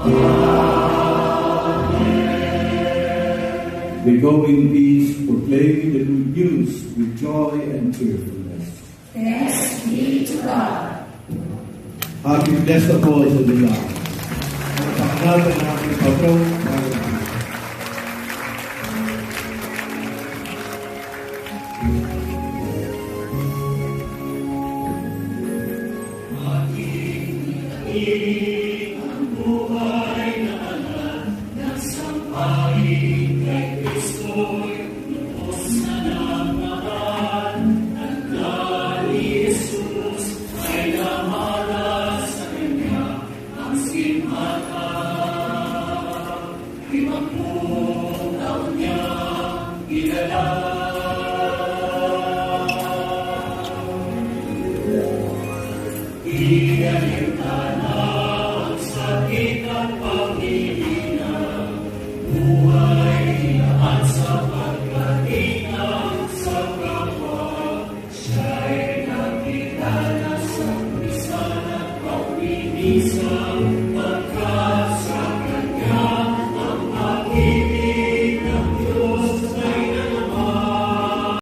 We go in peace, proclaiming the good news with joy and cheerfulness. Thanks be to God. Happy blessed of all to the Lord. Pangalanan natin patong Isang pagkasa